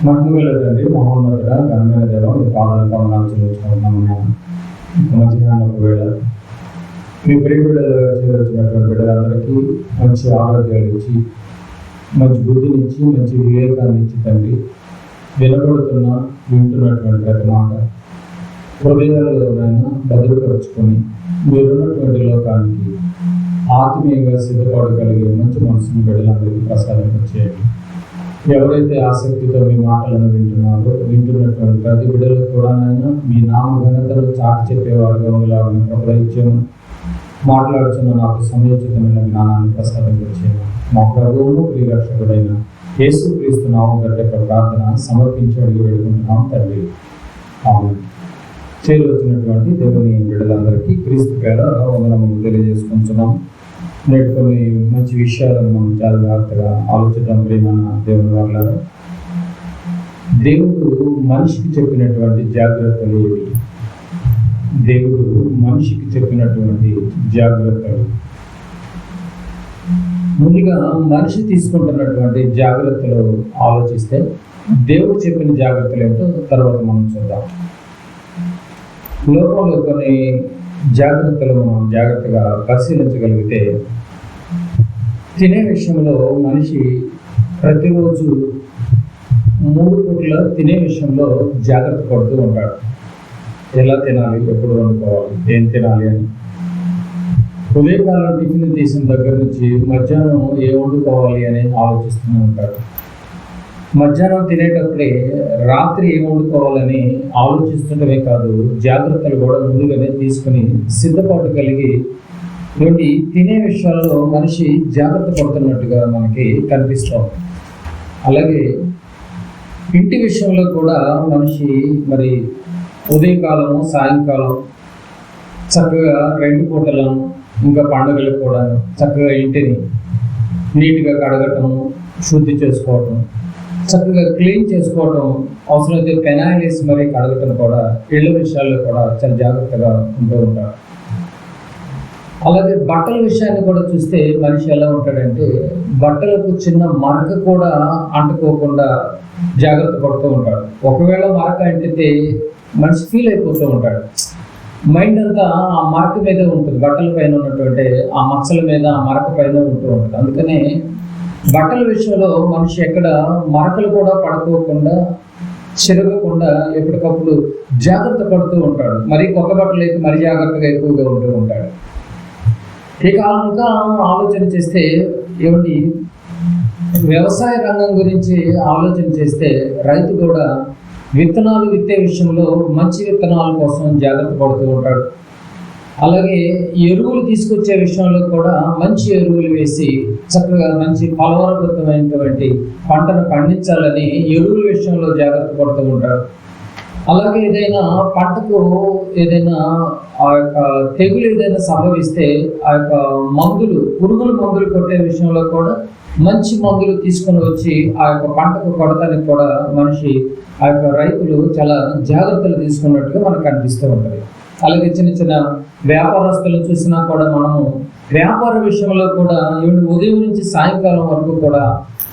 మహిమగలదండి మహోన్నతుడ ఘనమైన దేవ మీ పాదాల పవనాలు చెల్లించుకుంటున్నాము. మధ్యాహ్నపు వేళ మీ ప్రియబిడ్డలుగా చేరొచ్చినటువంటి బిడ్డలందరికీ మంచి ఆరోగ్యాలు ఇచ్చి, మంచి బుద్ధినిచ్చి, మంచి వివేకాన్ని ఇచ్చి తండ్రి, వింటున్నటువంటి ప్రతి మాట హృదయాలలోనైనా భద్రపరుచుకొని మీరున్నటువంటి లోకానికి ఆత్మీయంగా సిద్ధపడగలిగే మంచి మనసుని బిడ్డలందరికీ ప్రసాదించేయండి. ఎవరైతే ఆసక్తితో మీ మాటలను వింటున్నటువంటి ప్రతి బిడ్డలకు కూడానైనా మీ నామ ఘనతలు చాటి చెప్పేవారుగా ఉండేలాగా ప్రయత్నం మాట్లాడుతున్న నాకు సమయోచితమైన జ్ఞానాన్ని ప్రసాదించేయమని మా ప్రభువును ప్రియరక్షకుడైన యేసుక్రీస్తు నామం గడ్డ ప్రార్థన సమర్పించి అడిగి వేడుకుంటున్నాం తండ్రి. ఆమేన్. చేరువచ్చినటువంటి దేవుని బిడ్డలందరికీ క్రీస్తు పేర వందనములు తెలియజేసుకుంటున్నాం. నేడు కొన్ని మంచి విషయాలను మనం చాలా జాగ్రత్తగా ఆలోచిద్దాం. ప్రియమైన దేవుని వల్ల దేవుడు మనిషికి చెప్పినటువంటి జాగ్రత్తలు ఏవి? దేవుడు మనిషికి చెప్పినటువంటి జాగ్రత్తలు, ముందుగా మనిషి తీసుకుంటున్నటువంటి జాగ్రత్తలు ఆలోచిస్తే దేవుడు చెప్పిన జాగ్రత్తలు ఏంటో తర్వాత మనం చూద్దాం. లోకంలో కొన్ని జాగ్రత్తలు మనం జాగ్రత్తగా పరిశీలించగలిగితే, తినే విషయంలో మనిషి ప్రతిరోజు 3 పూట్ల తినే విషయంలో జాగ్రత్త పడుతూ ఉంటాడు. ఎలా తినాలి, ఎప్పుడు వండుకోవాలి, ఏం తినాలి అని. ఉదయకాలం టిఫిన్ తీసిన దగ్గర నుంచి మధ్యాహ్నం ఏం వండుకోవాలి అని ఆలోచిస్తూనే ఉంటాడు. మధ్యాహ్నం తినేటప్పుడే రాత్రి ఏం వండుకోవాలని ఆలోచిస్తుండమే కాదు, జాగ్రత్తలు కూడా ముందుగానే తీసుకుని సిద్ధపాటు కలిగి నుండి తినే విషయాల్లో మనిషి జాగ్రత్త పడుతున్నట్టుగా మనకి కనిపిస్తుంది. అలాగే ఇంటి విషయంలో కూడా మనిషి మరి ఉదయకాలము సాయంకాలం చక్కగా 2 పూటలను, ఇంకా పండుగలకు కూడా చక్కగా ఇంటిని నీట్గా కడగటము, శుద్ధి చేసుకోవటం, చక్కగా క్లీన్ చేసుకోవటం, అవసరమైతే పెనాయిల్ వేసి మరీ కడగటం కూడా ఇళ్ళ విషయాల్లో కూడా చాలా జాగ్రత్తగా ఉంటూ ఉంటారు. అలాగే బట్టల విషయాన్ని కూడా చూస్తే మనిషి ఎలా ఉంటాడంటే, బట్టలకు చిన్న మరక కూడా అంటుకోకుండా జాగ్రత్త పడుతూ ఉంటాడు. ఒకవేళ మరక అంటితే మనిషి ఫీల్ అయిపోతూ ఉంటాడు. మైండ్ అంతా ఆ మరక మీద ఉంటుంది, బట్టల పైన ఉన్నటువంటి ఆ మచ్చల మీద, ఆ మరక పైన ఉంటూ ఉంటుంది. అందుకనే బట్టల విషయంలో మనిషి ఎక్కడ మరకలు కూడా పడుకోకుండా, చెరగకుండా ఎప్పటికప్పుడు జాగ్రత్త పడుతూ ఉంటాడు. మరి కొత్త బట్టలు అయితే మరి జాగ్రత్తగా ఎక్కువగా ఉంటూ ఉంటాడు. ఇక ఇంకా ఆలోచన చేస్తే ఏమిటి, వ్యవసాయ రంగం గురించి ఆలోచన చేస్తే రైతు కూడా విత్తనాలు విత్తే విషయంలో మంచి విత్తనాల కోసం జాగ్రత్త పడుతూ ఉంటాడు. అలాగే ఎరువులు తీసుకొచ్చే విషయంలో కూడా మంచి ఎరువులు వేసి చక్కగా మంచి ఫలవత్తమైనటువంటి పంటను పండించాలని ఎరువుల విషయంలో జాగ్రత్త పడుతూ ఉంటాడు. అలాగే ఏదైనా పంటకు ఏదైనా ఆ యొక్క తెగులు ఏదైనా సంభవిస్తే ఆ యొక్క పురుగుల మందులు కొట్టే విషయంలో కూడా మంచి మందులు తీసుకొని వచ్చి ఆ యొక్క పంటకు కొడతానికి కూడా ఆ యొక్క రైతులు చాలా జాగ్రత్తలు తీసుకున్నట్టుగా మనకు కనిపిస్తూ ఉంటుంది. అలాగే చిన్న చిన్న వ్యాపారస్తులను చూసినా కూడా మనము వ్యాపార విషయంలో కూడా ఉదయం నుంచి సాయంకాలం వరకు కూడా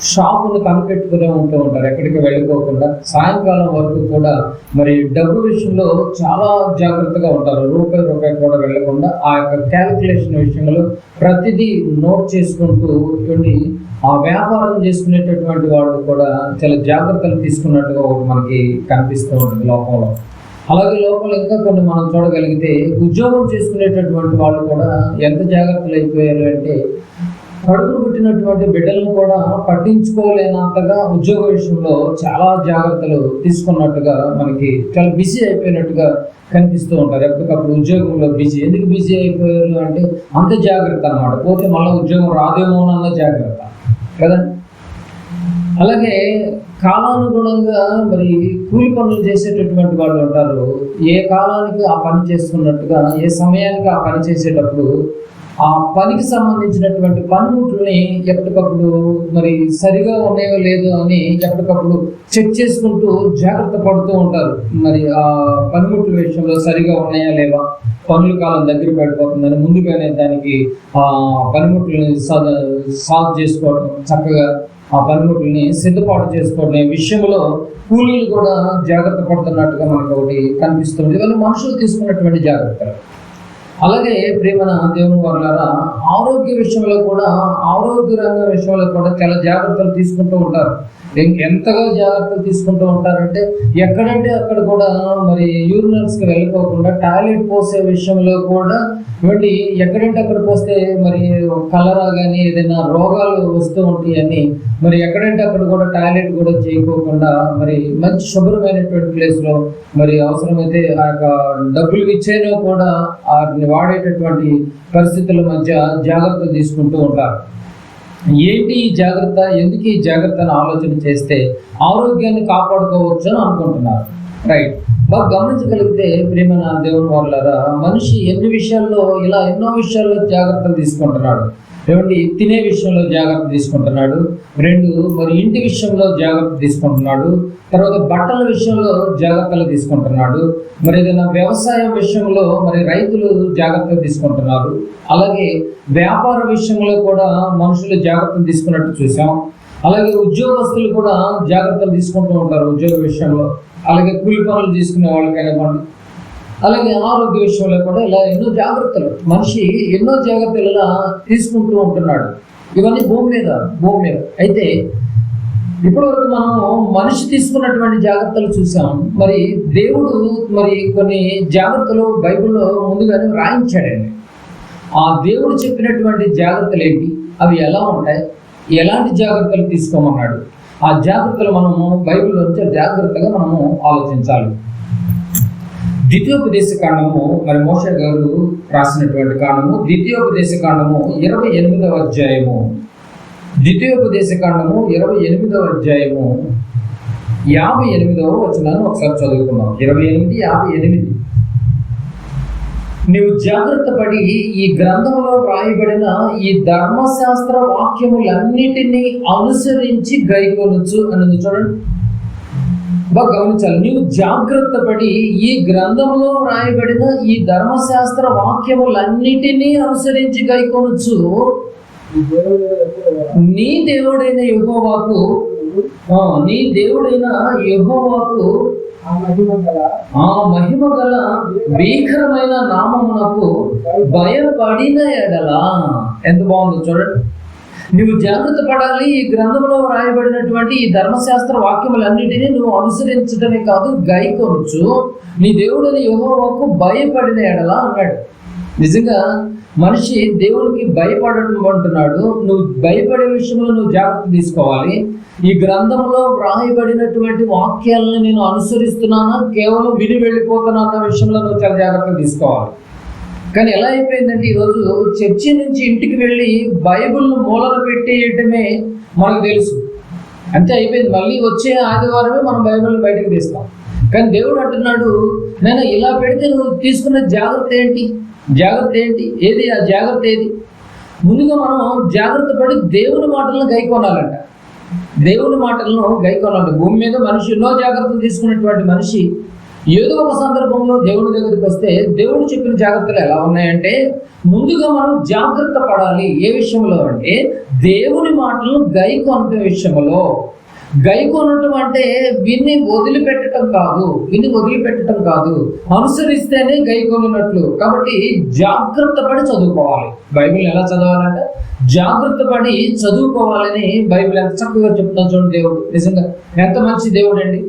షాపును కనిపెట్టుకునే ఉంటూ ఉంటారు. ఎక్కడికి వెళ్ళిపోకుండా సాయంకాలం వరకు కూడా మరి డబ్బు విషయంలో చాలా జాగ్రత్తగా ఉంటారు. రూపాయి కూడా వెళ్ళకుండా ఆ యొక్క క్యాలిక్యులేషన్ విషయంలో ప్రతిదీ నోట్ చేసుకుంటూ ఆ వ్యాపారం చేసుకునేటటువంటి వాళ్ళు కూడా చాలా జాగ్రత్తలు తీసుకున్నట్టుగా మనకి కనిపిస్తూ ఉంటుంది లోకంలో. అలాగే లోపల ఇంకా కొన్ని మనం చూడగలిగితే, ఉద్యోగం చేసుకునేటటువంటి వాళ్ళు కూడా ఎంత జాగ్రత్తలు అయిపోయారు అంటే, కడుపును పుట్టినటువంటి బిడ్డలను కూడా పట్టించుకోలేనంతగా ఉద్యోగ విషయంలో చాలా జాగ్రత్తలు తీసుకున్నట్టుగా మనకి చాలా బిజీ అయిపోయినట్టుగా కనిపిస్తూ ఉంటారు. ఎప్పటికప్పుడు ఉద్యోగంలో బిజీ. ఎందుకు బిజీ అయిపోయారు అంటే అంత జాగ్రత్త అన్నమాట. పోతే మళ్ళీ ఉద్యోగం రాదేమో అన్న జాగ్రత్త కదా. అలాగే కాలానుగుణంగా మరి కూలి పనులు చేసేటటువంటి వాళ్ళు ఉంటారు. ఏ కాలానికి ఆ పని చేస్తున్నట్టుగా, ఏ సమయానికి ఆ పని చేసేటప్పుడు ఆ పనికి సంబంధించినటువంటి పనిముట్లని ఎప్పటికప్పుడు మరి సరిగా ఉన్నాయో లేదో అని ఎప్పటికప్పుడు చెక్ చేసుకుంటూ జాగ్రత్త పడుతూ ఉంటారు. మరి ఆ పనిముట్ల విషయంలో సరిగా ఉన్నాయా లేవా, పనుల కాలం దగ్గర పడిపోతుందని ముందుగానే దానికి పనిముట్లని సాల్వ్ చేసుకోవడం, చక్కగా ఆ పనిముట్లని సిద్ధపాటు చేసుకోవడం విషయంలో కూలీలు కూడా జాగ్రత్త పడుతున్నట్టుగా మనకు ఒకటి కనిపిస్తుంది. ఇవన్నీ మనుషులు తీసుకున్నటువంటి జాగ్రత్తలు. అలాగే ప్రియమైన దేవుని వారలారా, ఆరోగ్య విషయంలో కూడా, ఆరోగ్య రంగం విషయంలో కూడా చాలా జాగ్రత్తలు తీసుకుంటూ ఉంటారు. ఎంతగా జాగ్రత్తలు తీసుకుంటూ ఉంటారంటే ఎక్కడంటే అక్కడ కూడా మరి యూరినల్స్కి వెళ్ళిపోకుండా టాయిలెట్ పోసే విషయంలో కూడా వీటి ఎక్కడంటే అక్కడ పోస్తే మరి కలరా కానీ ఏదైనా రోగాలు వస్తూ ఉంటాయని మరి ఎక్కడంటే అక్కడ కూడా టాయిలెట్ కూడా చేయకోకుండా మరి మంచి శుభ్రమైనటువంటి ప్లేస్లో మరి అవసరమైతే ఆ యొక్క డబ్బులు ఇచ్చేనో కూడా వాటిని వాడేటటువంటి పరిస్థితుల మధ్య జాగ్రత్తలు తీసుకుంటూ ఉంటారు. ఏంటి ఈ జాగ్రత్త, ఎందుకు ఈ జాగ్రత్తను ఆలోచన చేస్తే ఆరోగ్యాన్ని కాపాడుకోవచ్చు అని అనుకుంటున్నారు. రైట్. బాగా గమనించగలిగితే ప్రియమైన దేవుని వారలారా, మనిషి ఎన్నో విషయాల్లో జాగ్రత్తలు తీసుకుంటున్నాడు. ఏమండి, తినే విషయంలో జాగ్రత్త తీసుకుంటున్నాడు. 2 మరి ఇంటి విషయంలో జాగ్రత్త తీసుకుంటున్నాడు. తర్వాత బట్టల విషయంలో జాగ్రత్తలు తీసుకుంటున్నాడు. మరి ఏదైనా వ్యవసాయం విషయంలో మరి రైతులు జాగ్రత్తలు తీసుకుంటున్నారు. అలాగే వ్యాపార విషయంలో కూడా మనుషులు జాగ్రత్తలు తీసుకున్నట్టు చూసాం. అలాగే ఉద్యోగస్తులు కూడా జాగ్రత్తలు తీసుకుంటూ ఉంటారు ఉద్యోగ విషయంలో. అలాగే కూలి పనులు తీసుకునే వాళ్ళకైనా పండు. అలాగే ఆరోగ్య విషయంలో కూడా ఇలా ఎన్నో జాగ్రత్తలు, మనిషి ఎన్నో జాగ్రత్తలు ఇలా తీసుకుంటూ ఉంటున్నాడు. ఇవన్నీ భూమి మీద. అయితే ఇప్పటివరకు మనము మనిషి తీసుకున్నటువంటి జాగ్రత్తలు చూసాం. మరి దేవుడు మరి కొన్ని జాగ్రత్తలు బైబిల్లో ముందుగానే రాయించాడండి. ఆ దేవుడు చెప్పినటువంటి జాగ్రత్తలు ఏంటి, అవి ఎలా ఉంటాయి, ఎలాంటి జాగ్రత్తలు తీసుకోమన్నాడు, ఆ జాగ్రత్తలు మనము బైబిల్లో నుంచి జాగ్రత్తగా మనము ఆలోచించాలి. ద్వితీయోపదేశ కాండము, మరి మోషే గారు రాసినటువంటి కాండము, ద్వితీయోపదేశ కాండము 28వ అధ్యాయము, ద్వితీయోపదేశ కాండము 28వ అధ్యాయము 58వ వచనాన్ని ఒకసారి చదువుకున్నాం. 28:58. నీవు జాగ్రత్త పడి ఈ గ్రంథంలో వ్రాయబడిన ఈ ధర్మశాస్త్ర వాక్యములన్నిటినీ అనుసరించి గైకొనొచ్చు అన్నది చూడండి. బాగా గమనించాలి. నీవు జాగ్రత్త పడి ఈ గ్రంథంలో వ్రాయబడిన ఈ ధర్మశాస్త్ర వాక్యములన్నిటినీ అనుసరించి గైకొనొచ్చు. నీ దేవుడైన యెహోవాకు ఆ మహిమ గల భీకరమైన నామమునకు భయపడిన ఎడల. ఎంత బాగుందో చూడండి. నువ్వు జాగ్రత్త పడాలి. ఈ గ్రంథంలో రాయబడినటువంటి ఈ ధర్మశాస్త్ర వాక్యములన్నిటినీ నువ్వు అనుసరించడమే కాదు, గైకొనొచ్చు. నీ దేవుడైన యెహోవాకు భయపడిన ఎడల అన్నాడు. నిజంగా మనిషి దేవునికి భయపడడం అంటున్నాడు. నువ్వు భయపడే విషయంలో నువ్వు జాగ్రత్త తీసుకోవాలి. ఈ గ్రంథంలో వ్రాయబడినటువంటి వాక్యాలను నేను అనుసరిస్తున్నానా, కేవలం విని వెళ్ళిపోతున్నా అన్న విషయంలో నువ్వు చాలా జాగ్రత్త తీసుకోవాలి. కానీ ఎలా అయిపోయిందంటే ఈరోజు చర్చి నుంచి ఇంటికి వెళ్ళి బైబిల్ను మూలన పెట్టేయటమే మనకు తెలుసు. అంతే అయిపోయింది. మళ్ళీ వచ్చే ఆదివారమే మనం బైబిల్ని బయటకు తీస్తాం. కానీ దేవుడు అంటున్నాడు, నేను ఇలా పెడితే నువ్వు తీసుకున్న జాగ్రత్త ఏంటి? ఏది ఆ జాగ్రత్త ఏది? ముందుగా మనం జాగ్రత్త పడి దేవుని మాటలను గైకొనాలంట. భూమి మీద మనిషి ఎన్నో జాగ్రత్తలు తీసుకున్నటువంటి మనిషి ఏదో ఒక సందర్భంలో దేవుని దగ్గరికి వస్తే దేవుడు చెప్పిన జాగ్రత్తలు ఎలా ఉన్నాయంటే, ముందుగా మనం జాగ్రత్త పడాలి. ఏ విషయంలో అంటే దేవుని మాటలను గైకొనటం విషయంలో. గైకొనటం అంటే విని వదిలిపెట్టడం కాదు, అనుసరిస్తేనే గైకొనినట్లు. కాబట్టి జాగ్రత్త పడి చదువుకోవాలి. బైబిల్ ఎలా చదవాలంటే జాగ్రత్త పడి చదువుకోవాలని బైబిల్ ఎంత చక్కగా చెప్తున్నాను చూడండి. దేవుడు నిజంగా ఎంత మంచి దేవుడు అండి.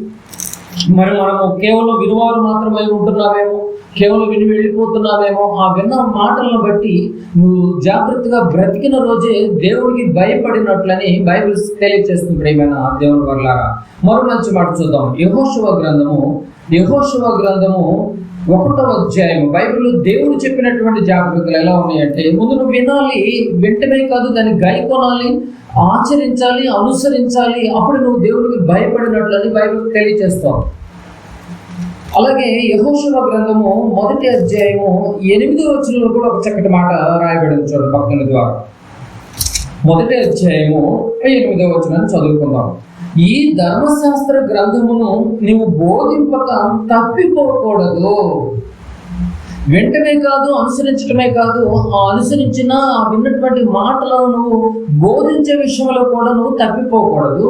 మనము కేవలం వినువారు మాత్రమై ఉంటున్నామేమో, కేవలం విని వెళ్ళిపోతున్నామేమో. ఆ విన్న మాటలను బట్టి నువ్వు జాగ్రత్తగా బ్రతికిన రోజే దేవుడికి భయపడినట్లని బైబిల్ తెలియజేస్తుంది. ప్రియమైన దేవుని వల్లారా, మరో మంచి మాట చూద్దాం. యెహోషువ గ్రంథము 1వ అధ్యాయం. బైబిల్లో దేవుడు చెప్పినటువంటి జాగ్రత్తలు ఎలా ఉన్నాయంటే, ముందు నువ్వు వినాలి, వెంటనే కాదు దాన్ని గైకొనాలి, ఆచరించాలి, అనుసరించాలి. అప్పుడు నువ్వు దేవుడికి భయపడినట్లని బైబిల్ తెలియజేస్తావు. అలాగే యెహోషువ గ్రంథము 1వ అధ్యాయము 8వ వచనంలో కూడా ఒక చక్కటి మాట రాయబడింది చూడండి భక్తుల ద్వారా. 1వ అధ్యాయము 8వ వచనాన్ని చదువుకుందాం. ఈ ధర్మశాస్త్ర గ్రంథమును నీవు బోధింపక తప్పిపోకూడదు. వెంటనే కాదు, అనుసరించడమే కాదు, ఆ అనుసరించిన విన్నటువంటి మాటలను నువ్వు బోధించే విషయంలో కూడా నువ్వు తప్పిపోకూడదు.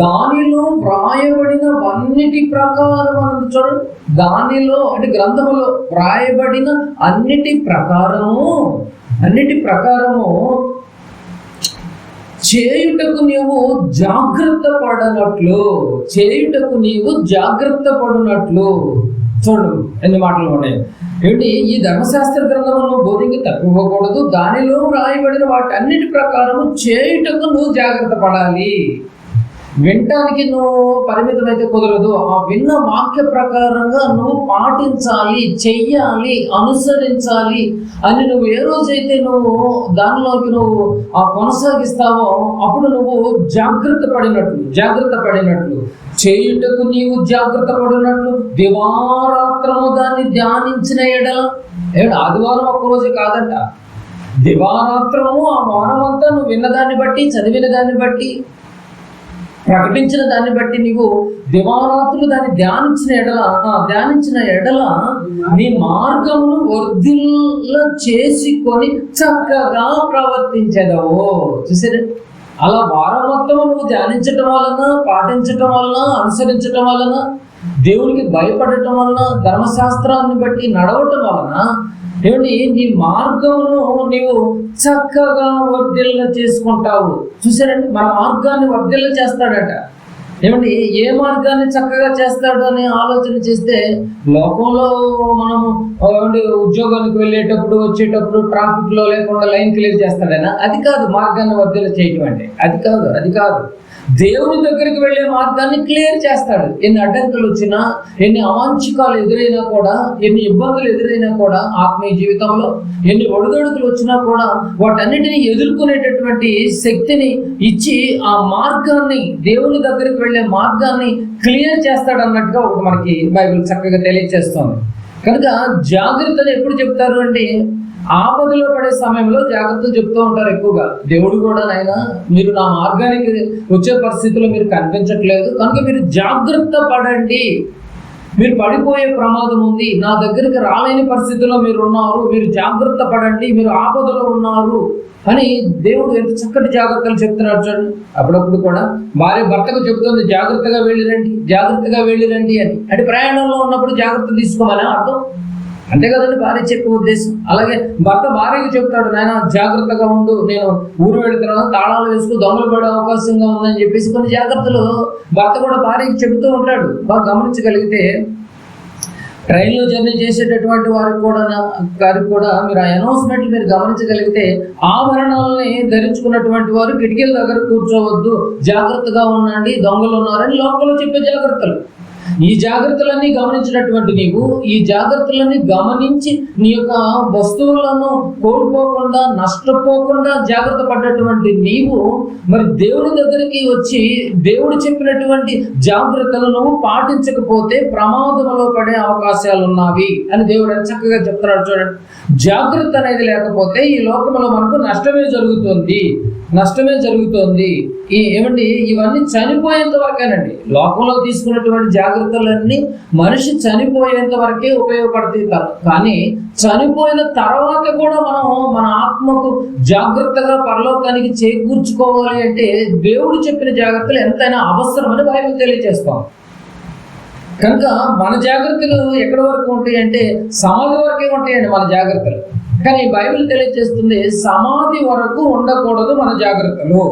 దానిలో వ్రాయబడిన అన్నిటి ప్రకారం అన్నది చూడండి. దానిలో అంటే గ్రంథములో వ్రాయబడిన అన్నిటి ప్రకారము చేయుటకు నీవు జాగ్రత్త పడినట్లు చూడండి ఎన్ని మాటలు ఉన్నాయి. ఏమిటి? ఈ ధర్మశాస్త్ర గ్రంథమును బోధించి తప్పిపోకూడదు, దానిలో రాయబడిన వాటి అన్నిటి ప్రకారము చేయుటకు నువ్వు జాగ్రత్త పడాలి. వినటానికి నువ్వు పరిమితమైతే కుదరదు. ఆ విన్న వాక్య ప్రకారంగా నువ్వు పాటించాలి, చెయ్యాలి, అనుసరించాలి అని నువ్వు ఏ రోజైతే నువ్వు దానిలోకి నువ్వు కొనసాగిస్తావో అప్పుడు నువ్వు జాగ్రత్త పడినట్లు చేయుటకు నీవు జాగ్రత్త పడినట్లు దివారాత్రము దాన్ని ధ్యానించిన ఎడల. ఆదివారం ఒక్కరోజు కాదంట, దివారాత్రము ఆ వారమంతా నువ్వు విన్నదాన్ని బట్టి, చదివిన దాన్ని బట్టి, ప్రకటించిన దాన్ని బట్టి నీవు దివారాత్రులు దాన్ని ధ్యానించిన ఎడల నీ మార్గమును వర్ధిల్ల చేసుకొని చక్కగా ప్రవర్తించదవు. చూసారు? అలా వారం మొత్తం నువ్వు ధ్యానించటం వలన, పాటించటం వలన, అనుసరించటం వలన, దేవుడికి భయపడటం వలన, ధర్మశాస్త్రాన్ని బట్టి నడవటం వలన నీ మార్గమును నీవు చక్కగా వర్ధిల్ల చేసుకుంటావు. చూసారండి, మన మార్గాన్ని వర్ధిల్ల చేస్తాడట. ఏ మార్గాన్ని చక్కగా చేస్తాడు అని ఆలోచన చేస్తే, లోకంలో మనము ఉద్యోగానికి వెళ్ళేటప్పుడు, వచ్చేటప్పుడు ట్రాఫిక్ లో లేకుండా లైన్ క్లియర్ చేస్తాడైనా, అది కాదు మార్గాన్ని వర్ధిల్ల చేయటం అంటే. అది కాదు దేవుని దగ్గరికి వెళ్ళే మార్గాన్ని క్లియర్ చేస్తాడు. ఎన్ని అడ్డంకులు వచ్చినా, ఎన్ని అవాంఛికాలు ఎదురైనా కూడా, ఎన్ని ఇబ్బందులు ఎదురైనా కూడా, ఆత్మీయ జీవితంలో ఎన్ని ఒడిదొడుకులు వచ్చినా కూడా వాటన్నిటిని ఎదుర్కొనేటటువంటి శక్తిని ఇచ్చి ఆ మార్గాన్ని, దేవుని దగ్గరికి వెళ్ళే మార్గాన్ని క్లియర్ చేస్తాడు అన్నట్టుగా ఒకటి మనకి బైబిల్ చక్కగా తెలియజేస్తోంది. కనుక జాగ్రత్తలు ఎప్పుడు చెప్తారు అంటే, ఆపదలో పడే సమయంలో జాగ్రత్తలు చెప్తూ ఉంటారు ఎక్కువగా. దేవుడు కూడా, నాయనా మీరు నా మార్గానికి వచ్చే పరిస్థితుల్లో మీరు కనిపించట్లేదు కనుక మీరు జాగ్రత్త పడండి, మీరు పడిపోయే ప్రమాదం ఉంది, నా దగ్గరికి రాలేని పరిస్థితుల్లో మీరు ఉన్నారు, మీరు జాగ్రత్త పడండి, మీరు ఆపదలో ఉన్నారు అని దేవుడు ఎంత చక్కటి జాగ్రత్తలు చెప్తున్నాడు చూడండి. అప్పుడప్పుడు కూడా భార్య భర్తకు చెప్తుంది, జాగ్రత్తగా వెళ్ళిరండి అని. అంటే ప్రయాణంలో ఉన్నప్పుడు జాగ్రత్త తీసుకోమని అర్థం, అంతే కదండి భార్య చెప్పే ఉద్దేశం. అలాగే భర్త భార్యకు చెప్తాడు, నాయన జాగ్రత్తగా ఉండు, నేను ఊరు వెళుతున్నాను, తాళాలు వేసుకు దొంగలు పడే అవకాశంగా ఉందని చెప్పేసి కొన్ని జాగ్రత్తలు భర్త కూడా భార్యకి చెబుతూ ఉంటాడు. బాగా గమనించగలిగితే ట్రైన్లో జర్నీ చేసేటటువంటి వారికి కూడా మీరు ఆ అనౌన్స్మెంట్లు మీరు గమనించగలిగితే, ఆభరణాలని ధరించుకున్నటువంటి వారు కిటికీల దగ్గర కూర్చోవద్దు, జాగ్రత్తగా ఉండండి, దొంగలు ఉన్నారని లోపల చెప్పే జాగ్రత్తలు. ఈ జాగ్రత్తలన్నీ గమనించినటువంటి నీవు, ఈ జాగ్రత్తలన్నీ గమనించి నీ యొక్క వస్తువులను కోల్పోకుండా, నష్టపోకుండా జాగ్రత్త పడ్డటువంటి నీవు మరి దేవుని దగ్గరికి వచ్చి దేవుడు చెప్పినటువంటి జాగ్రత్తలను పాటించకపోతే ప్రమాదంలో పడే అవకాశాలు ఉన్నవి అని దేవుడు చక్కగా చెప్తున్నాడు చూడండి. జాగ్రత్త అనేది లేకపోతే ఈ లోకంలో మనకు నష్టమే జరుగుతుంది. ఇవన్నీ చనిపోయేంత వరకేనండి. లోకంలో తీసుకున్నటువంటి జాగ్రత్తలన్నీ మనిషి చనిపోయేంత వరకే ఉపయోగపడతాయి. కానీ చనిపోయిన తర్వాత కూడా మనం మన ఆత్మకు జాగ్రత్తగా పరలోకానికి చేకూర్చుకోవాలి అంటే దేవుడు చెప్పిన జాగ్రత్తలు ఎంతైనా అవసరమని బైబిల్ తెలియజేస్తాం. కనుక మన జాగ్రత్తలు ఎక్కడి వరకు ఉంటాయి అంటే సమాధి వరకే ఉంటాయండి మన జాగ్రత్తలు. కానీ బైబిల్ తెలియజేస్తుంది, సమాధి వరకు ఉండకూడదు మన జాగ్రత్తలు.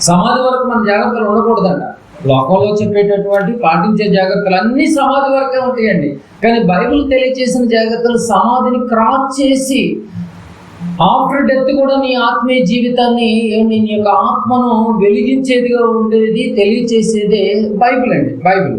సమాధి వరకు మన జాగ్రత్తలు ఉండకూడదంట. లోకంలో చెప్పేటటువంటి పాటించే జాగ్రత్తలు అన్ని సమాధి వరకే ఉంటాయండి. కానీ బైబిల్ తెలియజేసిన జాగ్రత్తలు సమాధిని క్రాస్ చేసి ఆఫ్టర్ డెత్ కూడా నీ ఆత్మీయ జీవితాన్ని, నీ యొక్క ఆత్మను వెలిగించేదిగా ఉండేది తెలియచేసేదే బైబిల్ అండి. బైబిల్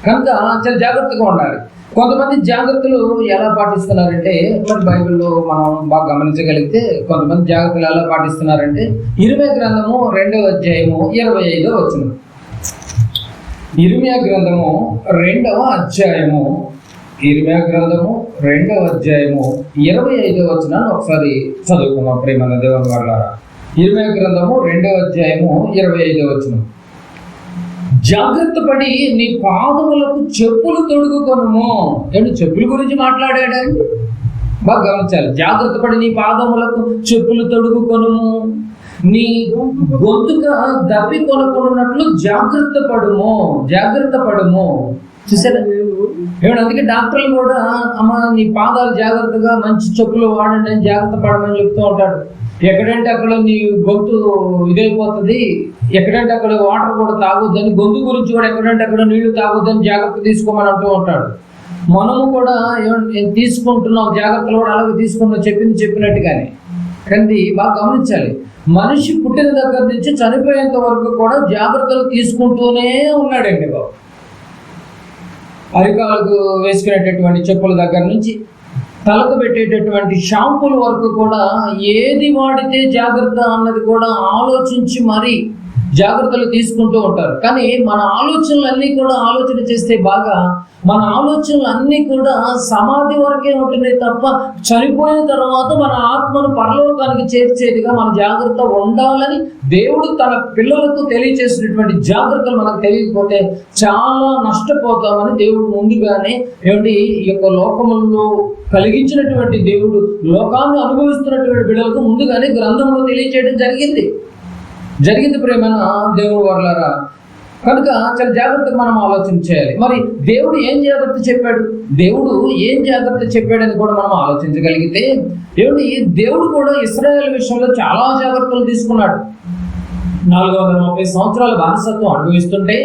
కనుక చాలా జాగ్రత్తగా ఉండాలి. కొంతమంది జాగ్రత్తలు ఎలా పాటిస్తున్నారంటే, మరి బైబిల్లో మనం బాగా గమనించగలిగితే కొంతమంది జాగ్రత్తలు ఎలా పాటిస్తున్నారంటే, ఇర్మియా గ్రంథము 2వ అధ్యాయము 25వ వచనం. ఇర్మియా గ్రంథము 2వ అధ్యాయము 25వ వచనాన్ని ఒకసారి చదువుకున్నాం ప్రేమ దేవుని వాళ్ళారా. ఇర్మియా గ్రంథము 2వ అధ్యాయము 25వ వచనం. జాగ్రత్త పడి నీ పాదములకు చెప్పులు తొడుగుకొనుము. ఏంటి చెప్పుల గురించి మాట్లాడాడండి? బాగా గమనించాలి. జాగ్రత్త పడి నీ పాదములకు చెప్పులు తొడుగుకొనుము, నీ గొంతుక దప్పి కొనుక్కున్నట్లు జాగ్రత్త పడుము. చూసారా? ఏమంటే అందుకే డాక్టర్లు కూడా అమ్మ నీ పాదాలు జాగ్రత్తగా మంచి చెప్పులు వాడండి అని జాగ్రత్త పడమని చెప్తూ ఉంటాడు. ఎక్కడంటే అక్కడ నీ గొంతు ఇదైపోతుంది, ఎక్కడంటే అక్కడ వాటర్ కూడా తాగొద్దని, గొంతు గురించి కూడా ఎక్కడంటే అక్కడ నీళ్లు తాగొద్దని జాగ్రత్త తీసుకోమని అంటూ ఉంటాడు. మనము కూడా తీసుకుంటున్నాం జాగ్రత్తలు కూడా అలాగే తీసుకున్నాం, చెప్పినట్టుగానే. కానీ బాగా గమనించాలి, మనిషి పుట్టిన దగ్గర నుంచి చనిపోయేంత వరకు కూడా జాగ్రత్తలు తీసుకుంటూనే ఉన్నాడండి బాబు. అరికాలకు వేసుకునేటటువంటి చెప్పుల దగ్గర నుంచి తలకు పెట్టేటటువంటి షాంపూల వరకు కూడా ఏది వాడితే జాగ్రత్త అన్నది కూడా ఆలోచించి మరీ జాగ్రత్తలు తీసుకుంటూ ఉంటారు. కానీ మన ఆలోచనలన్నీ కూడా ఆలోచన చేస్తే బాగా మన ఆలోచనలన్నీ కూడా సమాధి వరకే ఉంటున్నాయి తప్ప చనిపోయిన తర్వాత మన ఆత్మను పరలోకానికి చేర్చేదిగా మన జాగ్రత్త ఉండాలని దేవుడు తన పిల్లలకు తెలియచేసినటువంటి జాగ్రత్తలు మనకు తెలియకపోతే చాలా నష్టపోతామని దేవుడు ముందుగానే ఈ యొక్క లోకములలో కలిగించినటువంటి దేవుడు లోకాన్ని అనుభవిస్తున్నటువంటి బిడ్డలకు ముందుగానే గ్రంథంలో తెలియచేయడం జరిగింది ప్రేమైన దేవుడు వర్లారా. కనుక చాలా జాగ్రత్తగా మనం ఆలోచన చేయాలి. మరి దేవుడు ఏం జాగ్రత్త చెప్పాడని కూడా మనం ఆలోచించగలిగితే, దేవుడు కూడా ఇశ్రాయేలు విషయంలో చాలా జాగ్రత్తలు తీసుకున్నాడు. 430 సంవత్సరాల బానిసత్వం అనుభవిస్తుంటే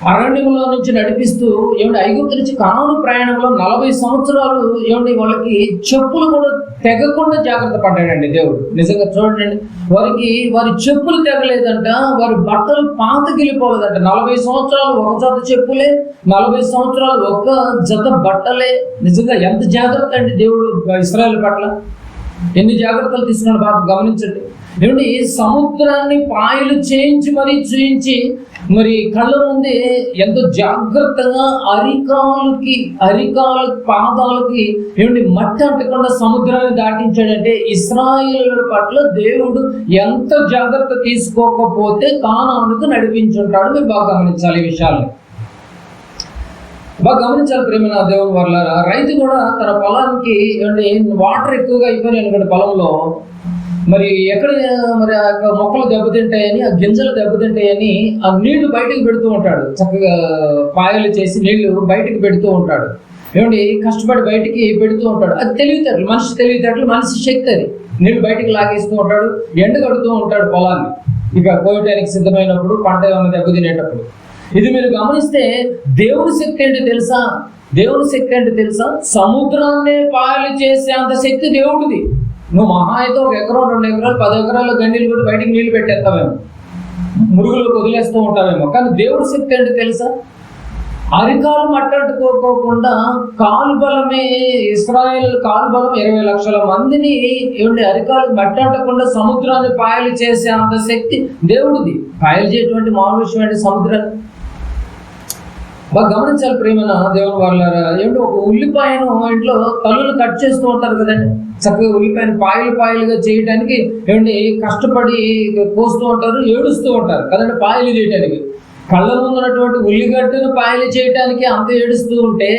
అరణ్యంలో నుంచి నడిపిస్తూ ఐగుప్తు నుంచి కనాను ప్రయాణంలో 40 సంవత్సరాలు వాళ్ళకి చెప్పులు కూడా తెగకుండా జాగ్రత్త పడ్డాడండి దేవుడు. నిజంగా చూడండి, వారి చెప్పులు తెగలేదంట, వారి బట్టలు పాతగిలిపోలేదంట. 40 సంవత్సరాలు ఒక జత చెప్పులే, 40 సంవత్సరాలు ఒక జత బట్టలే. నిజంగా ఎంత జాగ్రత్త అండి దేవుడు ఇశ్రాయేలు పట్ల, ఎన్ని జాగ్రత్తలు తీసుకున్నాడు బాబు గమనించండి. సముద్రాన్ని పాయలు చేయించి మరీ చూయించి మరి కళ్ళ ముందే ఎంతో జాగ్రత్తగా అరికాలు పాదాలకి మట్టి అంటకుండా సముద్రాన్ని దాటించాడంటే ఇశ్రాయేలు పట్ల దేవుడు ఎంత జాగ్రత్త తీసుకోకపోతే కానానుకు నడిపించుంటాడు. మీరు బాగా గమనించాలి ఈ విషయాల్ని. బాగా గమనించాలి ప్రేమ దేవుని వల్ల. రైతు కూడా తన పొలానికి వాటర్ ఎక్కువగా అయిపోయినాయి పొలంలో, మరి ఎక్కడ మరి ఆ మొక్కలు దెబ్బతింటాయని, ఆ గింజలు దెబ్బతింటాయని ఆ నీళ్లు బయటకు పెడుతూ ఉంటాడు. చక్కగా పాయలు చేసి నీళ్లు బయటకు పెడుతూ ఉంటాడు. కష్టపడి బయటికి పెడుతూ ఉంటాడు. అది తెలివితేటలు, మనిషి శక్తి. అది నీళ్లు బయటికి లాగేస్తూ ఉంటాడు, ఎండ కడుతూ ఉంటాడు పొలాన్ని. ఇక కోయటానికి సిద్ధమైనప్పుడు, పంట ఏమైనా దెబ్బతినేటప్పుడు. ఇది మీరు గమనిస్తే దేవుని శక్తి ఏంటి తెలుసా? సముద్రాన్నే పాయలు చేసే అంత శక్తి దేవుడిది. నువ్వు మహా అయితే 1 ఎకరం 2 ఎకరాలు 10 ఎకరాల్లో గండిలు కూడా బయటికి నీళ్లు పెట్టేస్తావేమో, మురుగులకు వదిలేస్తూ ఉంటావేమో. కానీ దేవుడి శక్తి ఏంటి తెలుసా? అరికాలు మట్టట్టుకోకుండా కాలుబలమే. ఇశ్రాయేలు కాలుబలం 20 లక్షల మందిని అరికాలు మట్టకుండా సముద్రాన్ని పాయలు చేసే అంత శక్తి దేవుడిది. పాయలు చేయటువంటి మామూలు విషయం అంటే సముద్రాన్ని. బాగా గమనించాలి ప్రేమన దేవుని వాళ్ళారా. ఒక ఉల్లిపాయను ఇంట్లో తల్లులు కట్ చేస్తూ ఉంటారు కదండి. చక్కగా ఉల్లిపాయను పాయలుగా చేయడానికి కష్టపడి కోస్తూ ఉంటారు, ఏడుస్తూ ఉంటారు కదండి పాయలు చేయడానికి. కళ్ళ ముందు ఉన్నటువంటి ఉల్లిగడ్డను పాయలు చేయడానికి అంత ఏడుస్తూ ఉంటే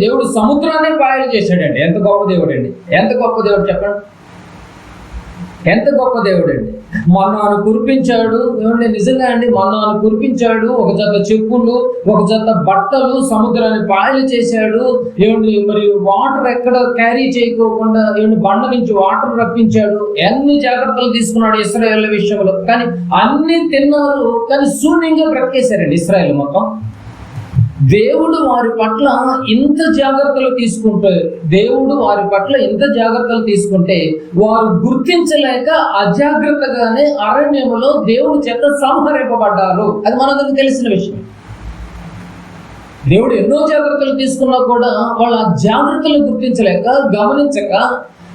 దేవుడు సముద్రాన్ని పాయలు చేశాడండి. ఎంత గొప్ప దేవుడు అండి, ఎంత గొప్ప దేవుడు చెప్పండి, ఎంత గొప్ప దేవుడు అండి. మన్నాను కురిపించాడు. నిజంగా అండి, మన్నాను కురిపించాడు. ఒక జత చెప్పులు, ఒక జత బట్టలు సముద్రాన్ని పాయలు చేశాడు. మరి వాటర్ ఎక్కడ క్యారీ చేయకోకుండా బండ నుంచి వాటర్ రప్పించాడు. ఎన్ని జాగ్రత్తలు తీసుకున్నాడు ఇశ్రాయేలు విషయంలో. కానీ అన్ని తిన్నారు, కానీ శూన్యంగా బ్రతికేశారండి ఇశ్రాయేలు మొత్తం. దేవుడు వారి పట్ల ఇంత జాగ్రత్తలు తీసుకుంటే వారు గుర్తించలేక అజాగ్రత్తగానే అరణ్యములో దేవుడి చేత సంహరింపబడ్డారు. అది మనందరికీ తెలిసిన విషయం. దేవుడు ఎన్నో జాగ్రత్తలు తీసుకున్నా కూడా వాళ్ళ జాగ్రత్తలు గుర్తించలేక, గమనించక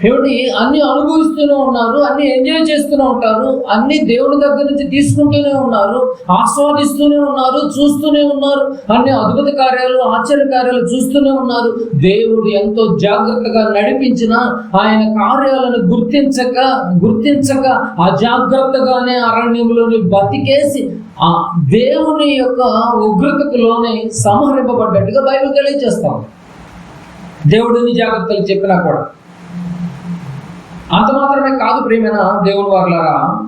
ఏమిటి, అన్ని అనుభవిస్తూనే ఉన్నారు, అన్ని ఎంజాయ్ చేస్తూనే ఉంటారు, అన్ని దేవుని దగ్గర నుంచి తీసుకుంటూనే ఉన్నారు, ఆస్వాదిస్తూనే ఉన్నారు, చూస్తూనే ఉన్నారు, అన్ని అద్భుత కార్యాలు, ఆశ్చర్య కార్యాలు చూస్తూనే ఉన్నారు. దేవుడు ఎంతో జాగ్రత్తగా నడిపించిన ఆయన కార్యాలను గుర్తించక అజాగ్రత్తగానే అరణ్యంలోని బతికేసి ఆ దేవుని యొక్క ఉగ్రతకు లోనే సంహరింపబడ్డట్టుగా బైబిల్ తెలియజేస్తాం. దేవుడిని జాగ్రత్తలు చెప్పినా కూడా. అంత మాత్రమే కాదు ప్రియమైన దేవుని వారలారా,